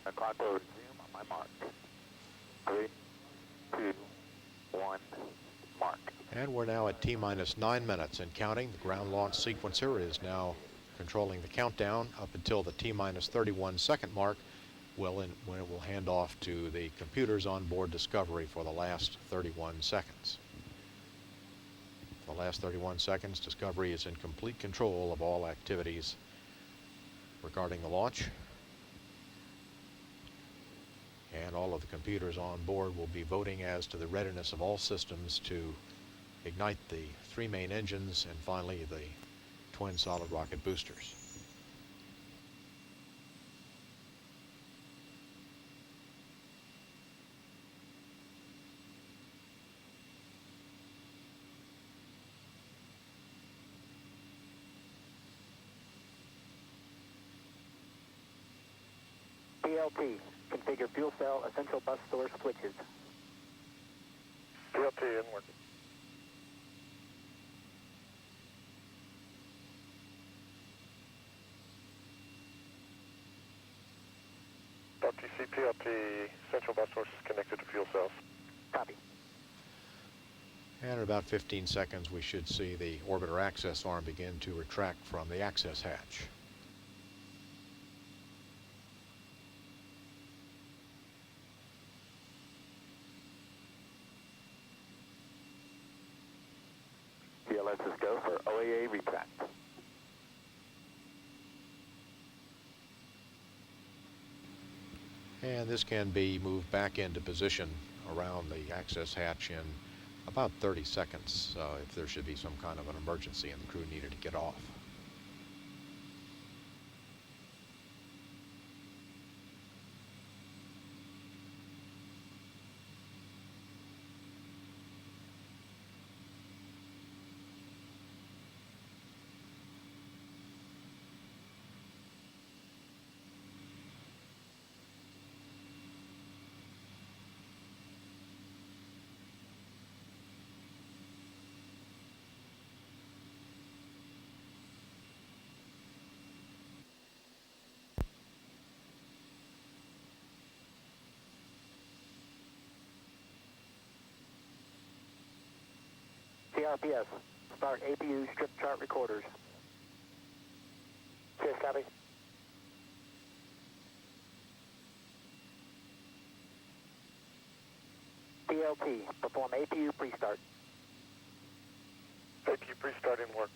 The clock will resume on my mark. 3, 2, 1, mark. And we're now at T-minus 9 minutes and counting. The ground launch sequencer is now controlling the countdown up until the T-minus 31 second mark, when it will hand off to the computers on board Discovery for the last 31 seconds. For the last 31 seconds, Discovery is in complete control of all activities regarding the launch. And all of the computers on board will be voting as to the readiness of all systems to ignite the 3 main engines and finally the twin solid rocket boosters. PLT, configure fuel cell essential bus source switches. PLT inward. LTC PLT, central bus source is connected to fuel cells. Copy. And in about 15 seconds, we should see the orbiter access arm begin to retract from the access hatch. TLS is go for OAA retract. And this can be moved back into position around the access hatch in about 30 seconds if there should be some kind of an emergency and the crew needed to get off. CRPS, start APU strip chart recorders. Cheers, copy. PLT, perform APU pre-start. APU pre-start in work.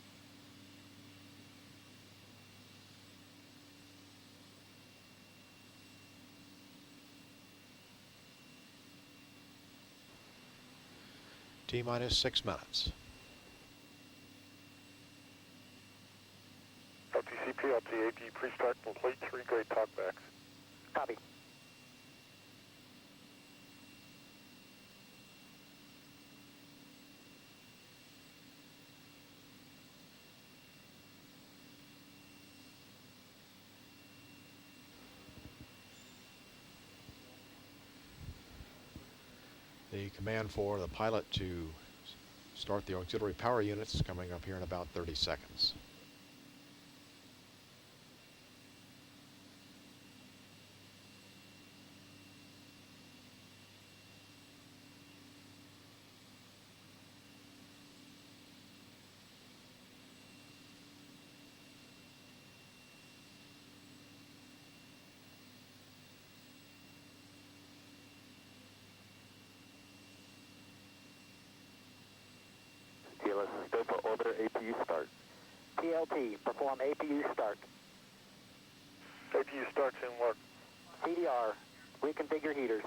T-minus 6 minutes. LTC PLT, APU pre-start complete, 3 grade talkbacks. Copy. The command for the pilot to start the auxiliary power units is coming up here in about 30 seconds. TLS is go for orbiter APU start. PLT, perform APU start. APU starts in work. CDR, reconfigure heaters.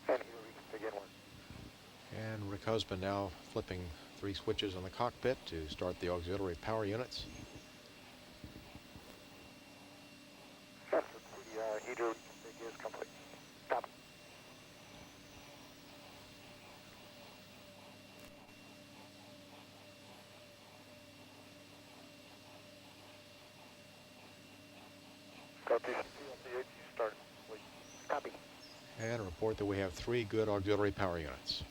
And heater reconfigure in work. And Rick Husband now flipping 3 switches on the cockpit to start the auxiliary power units. Yes, the heater reconfigure is complete. Copy. Copy. And report that we have 3 good auxiliary power units.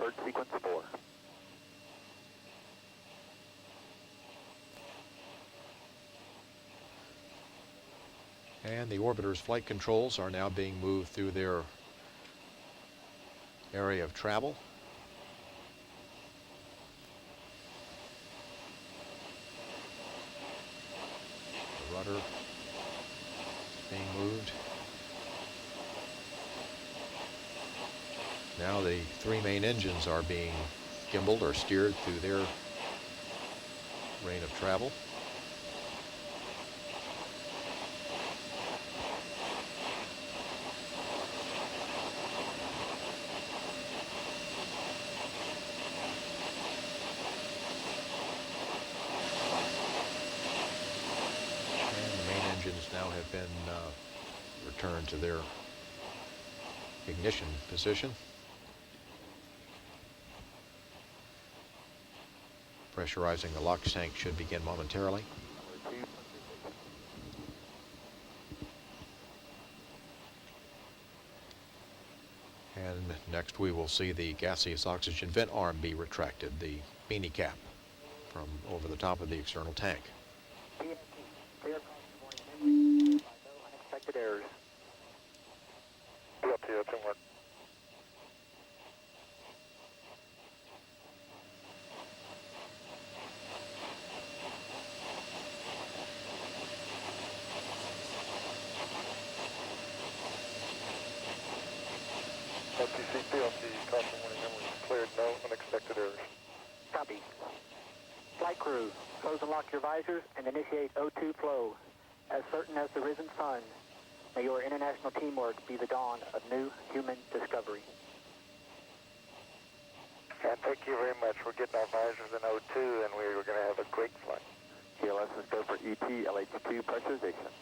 Third sequence 4. And the orbiter's flight controls are now being moved through their area of travel. The rudder being moved. Now the 3 main engines are being gimbaled or steered through their reign of travel. Now have been returned to their ignition position. Pressurizing the LOX tank should begin momentarily. And next we will see the gaseous oxygen vent arm be retracted, the beanie cap from over the top of the external tank. Unexpected errors. Teamwork. Caution warning number cleared, no unexpected errors. Copy. Flight crew, close and lock your visors and initiate O2 flow. As certain as the risen sun, may your international teamwork be the dawn of new human discovery. And thank you very much. We're getting our visors in O2 and we're going to have a great flight. TLS is go for ET, LH2 pressurization.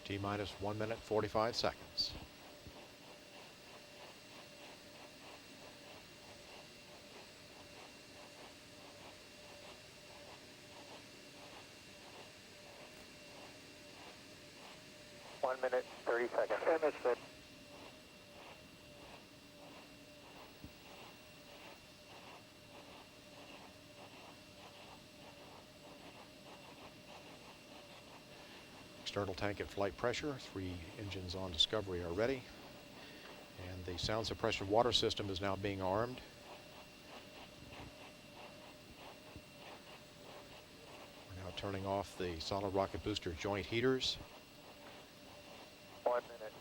T-minus 1 minute 45 seconds. One minute, 30 seconds. And that's it. External tank at flight pressure. 3 engines on Discovery are ready. And the sound suppression water system is now being armed. We're now turning off the solid rocket booster joint heaters. 1 minute.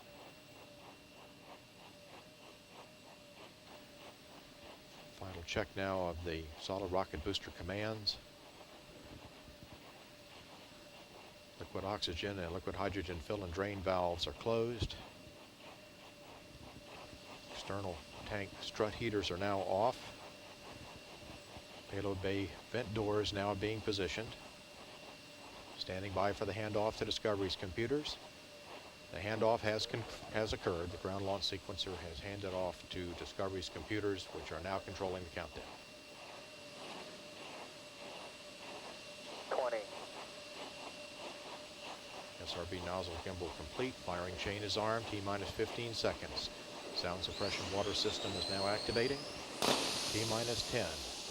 Final check now of the solid rocket booster commands. Liquid oxygen and liquid hydrogen fill and drain valves are closed. External tank strut heaters are now off. Payload bay vent doors now being positioned. Standing by for the handoff to Discovery's computers. The handoff has occurred. The ground launch sequencer has handed off to Discovery's computers, which are now controlling the countdown. 20. SRB nozzle gimbal complete. Firing chain is armed. T-minus 15 seconds. Sound suppression water system is now activating. T-minus 10,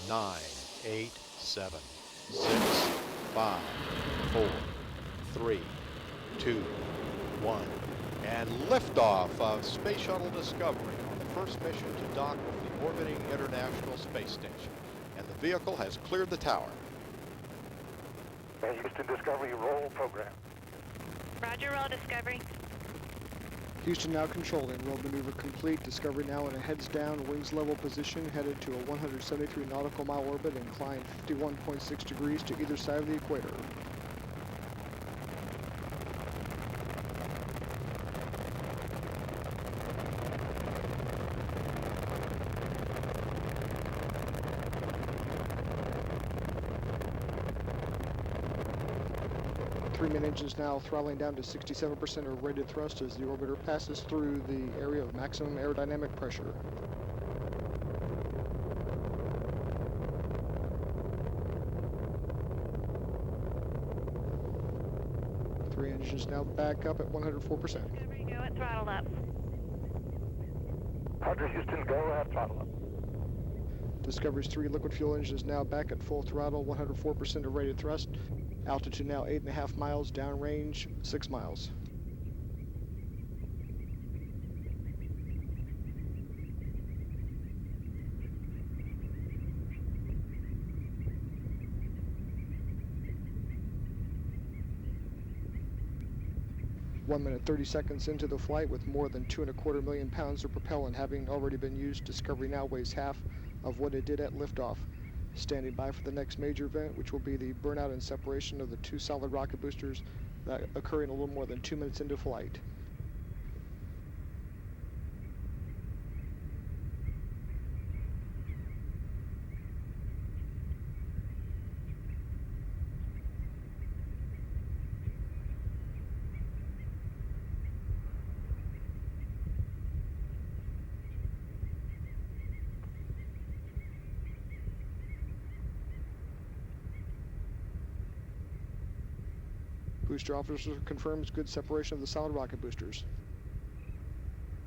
9, 8, 7, 6, 5, 4, 3, 2, 1. And liftoff of Space Shuttle Discovery on the first mission to dock with the orbiting International Space Station. And the vehicle has cleared the tower. Houston Discovery roll program. Roger, roll Discovery. Houston now controlling. Roll maneuver complete. Discovery now in a heads down, wings level position, headed to a 173 nautical mile orbit, inclined 51.6 degrees to either side of the equator. Three-main engines now throttling down to 67% of rated thrust as the orbiter passes through the area of maximum aerodynamic pressure. Three engines now back up at 104%. Discovery, go at throttle up. Roger, Houston, go ahead, throttle up. Discovery's 3 liquid fuel engine is now back at full throttle, 104% of rated thrust. Altitude now 8.5 miles, downrange 6 miles. One minute 30 seconds into the flight, with more than 2.25 million pounds of propellant having already been used, Discovery now weighs half of what it did at liftoff. Standing by for the next major event, which will be the burnout and separation of the 2 solid rocket boosters, occurring a little more than 2 minutes into flight. Booster officer confirms good separation of the solid rocket boosters.